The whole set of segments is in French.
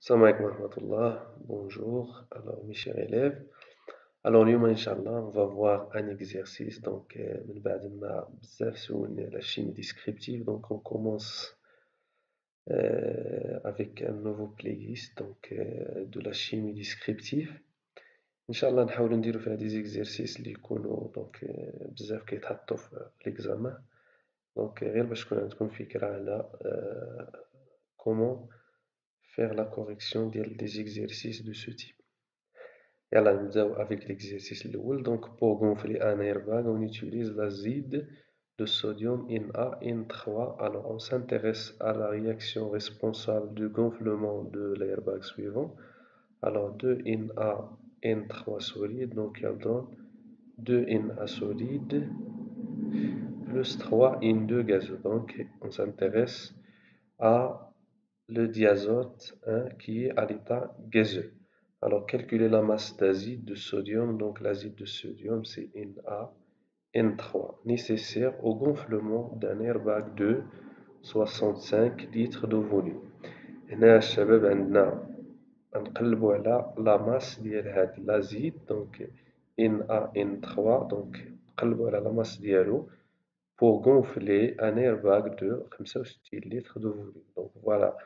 Salam alaikum wa rahmatullah. Bonjour. Alors, mes chers élèves. Alors, اليوم Inch'Allah, on va voir un exercice. Donc, من بعد ما بزاف سولنا la chimie descriptive. Donc, on commence avec un nouveau playlist donc, de la chimie descriptive. Inch'Allah, نحاول نديرو فيها des exercices اللي يكونوا donc بزاف كيتحطوا في l'examen. Donc, غير باش تكون عندكم فكرة على comment faire la correction des exercices de ce type. يلا نبداو avec l'exercice الأول. Donc pour gonfler un airbag, on utilise l'acide de sodium Na3. Alors on s'intéresse à la réaction responsable du gonflement de l'airbag suivant. Alors 2Na3 solide, donc elle donne 2Na solide plus 3N2 gazeux. Donc on s'intéresse à le diazote qui est à l'état gazeux. Alors, calculer la masse d'acide de sodium. Donc, l'acide de sodium, c'est NaN3, nécessaire au gonflement d'un airbag de 65 litres de volume. هنا الشباب عندنا نقلبوا على la masse ديال هاد l'acide. Donc, NaN3. Donc, نقلبوا على la masse ديالو pour gonfler un airbag de 65 litres de volume. Donc, voilà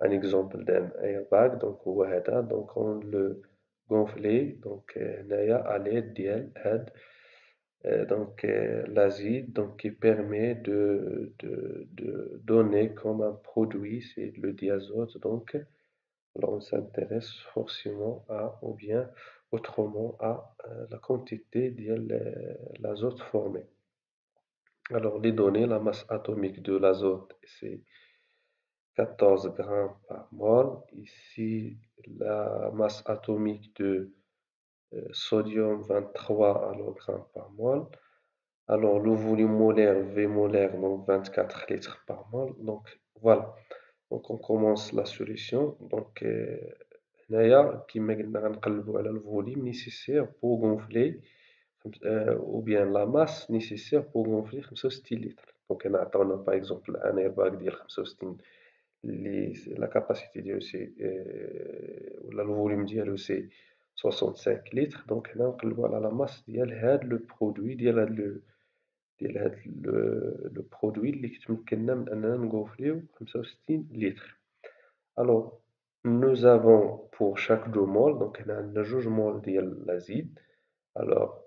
un exemple d'un airbag. Donc donc on le gonfler donc à l'aide donc l'acide donc qui permet de donner comme un produit, c'est le diazote. Donc alors on s'intéresse forcément à, ou bien autrement, à la quantité de l'azote formé. Alors les données, la masse atomique de l'azote, c'est 14 grammes par mol. Ici, la masse atomique de sodium, 23 grammes par mol. Alors, le volume molaire, V molaire, donc 24 litres par mol. Donc, voilà. Donc, on commence la solution. Donc, هنايا كيما قلنا غنقلبوا على le volume nécessaire pour gonfler ou bien la masse nécessaire pour gonfler 65 litres. Donc, هنا عطاونا par exemple un airbag ديال 65 la capacité ديالو سي ولا الفوليوم ديالو سي 65 litres. دونك هنا نقلبو على لا ماس ديال هاد لو برودوي ديال هاد لو برودوي اللي كتمكننا من اننا نغوفليو 65 litres. Alors nous avons pour chaque 2 moles, donc هنا عندنا 2 moles ديال l'acide. Alors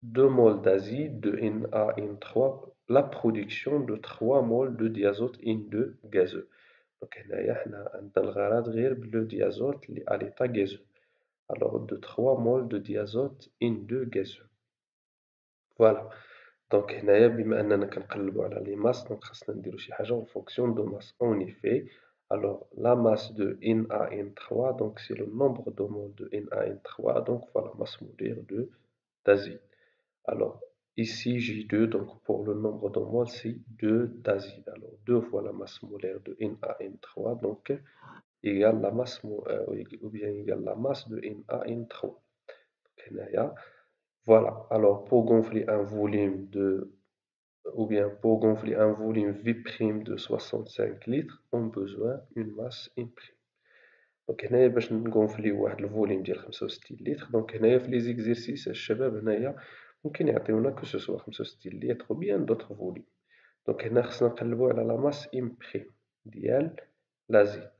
2 moles d'acide de NaN3, la production de 3 moles de diazote N2 gazeux. Donc هنايا حنا عندنا الغرض غير بلو diazote اللي à l'état gazeux. Alors de 3 moles de diazote N2 gazeux. Voilà. Donc هنايا بما اننا كنقلبوا على les masses, donc خاصنا نديرو شي حاجة en fonction de masse. En effet, alors la masse de NaN3, donc c'est le nombre de moles de NaN3, donc voilà masse molaire de d'acide. Alors, ici J2, donc pour le nombre de moles, c'est 2 d'acide. Alors, 2 fois la masse molaire de NaN3, donc égale la masse, ou bien égale la masse de NaN3. Voilà. Alors, pour gonfler un volume ou bien pour gonfler un volume V' de 65 litres, on a besoin d'une masse N'. Donc هنايا باش نغونفليو واحد الفوليوم ديال 65 لتر. دونك هنايا في لي زيكزيرسيس الشباب هنايا ممكن يعطيونا كو سوسوا 65 لتر او بيان دوطخ فوليوم. دونك هنا خصنا نقلبو على لا ماس ام بريم ديال لازيد.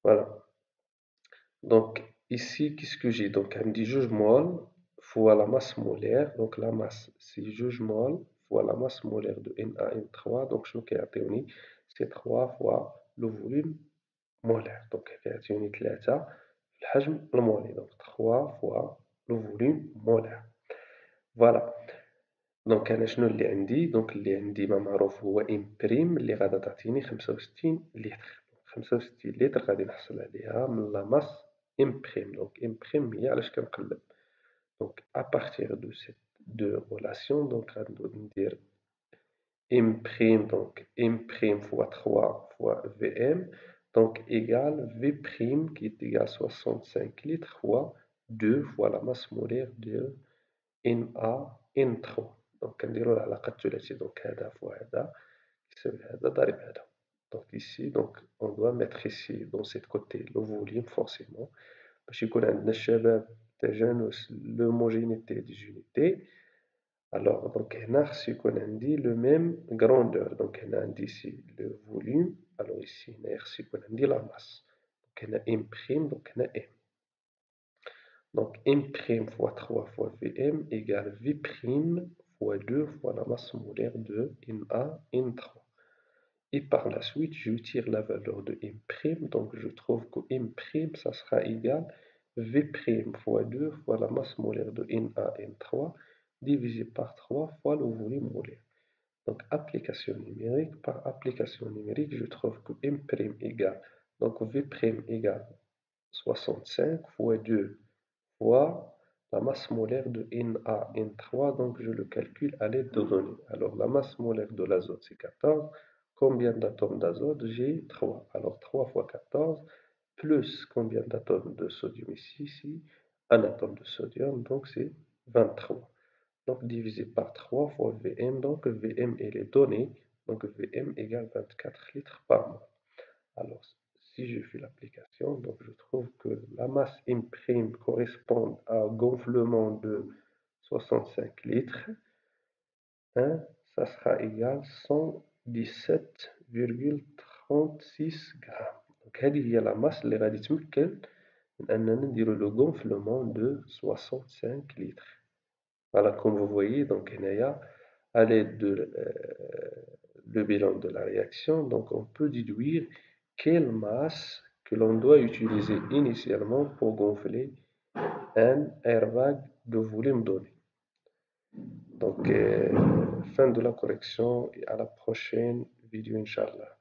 فوالا. دونك ici qu'est-ce que j'ai, donc عندي جوج مول fois la masse molaire. donc la masse c'est جوج مول fois la masse molaire de NaN3. donc شنو كيعطيوني c'est 3 fois le volume molaire. donc كيعطيوني 3 في الحجم المولي. donc 3 fois le volume molaire. فوالا. دونك انا شنو اللي عندي؟ دونك اللي عندي ما معروف هو ام بريم اللي غادا تعطيني 65 لتر. 65 لتر غادي نحصل عليها من لا ماس ام بريم. دونك ام بريم هي علاش كنقلب. دونك ابارتيغ دو سيت دو ريلاسيون دونك غادي ندير M', donc M' fois 3 fois Vm, donc égale V' qui est égal à 65 litres fois 2 fois la masse molaire de NaN3. donc كنديرو العلاقة الثلاثية. donc هذا فوا هذا يساوي هذا ضرب هذا. Donc ici, donc on doit mettre ici, dans cette côté, le volume forcément. باش يكون عندنا الشباب تجانس l'homogénéité des unités. Alors, donc هنا خص يكون عندي le même grandeur. Donc هنا عندي ici le volume. Alors ici هنا خص يكون عندي la masse. Donc هنا M', donc هنا M. Donc M' fois 3 fois Vm égale V' fois 2 fois la masse molaire de Na, N3. Et par la suite, je tire la valeur de M', donc je trouve que M', ça sera égal V' fois 2 fois la masse molaire de Na, N3, divisé par 3 fois le volume molaire. Donc application numérique, par application numérique, je trouve que M' égale, donc V' égale 65 fois 2 fois la masse molaire de Na, N3, donc je le calcule à l'aide de données. Alors la masse molaire de l'azote c'est 14. Combien d'atomes d'azote? J'ai 3. Alors 3 fois 14, plus combien d'atomes de sodium ici, un atome de sodium, donc c'est 23. Donc divisé par 3 fois Vm, donc Vm est les données, donc Vm égale 24 litres par mois. Alors si je fais l'application, donc je trouve que la masse M' correspond à un gonflement de 65 litres. Hein, ça sera égal 117,36 grammes. Donc هذه هي la masse اللي غادي تمكن من أننا نديرو le gonflement de 65 litres. Voilà, comme vous voyez, donc هنايا à l'aide de le bilan de la réaction, donc on peut déduire quelle masse que l'on doit utiliser initialement pour gonfler un airbag de volume donné. Donc, fin de la correction et à la prochaine vidéo, Inch'Allah.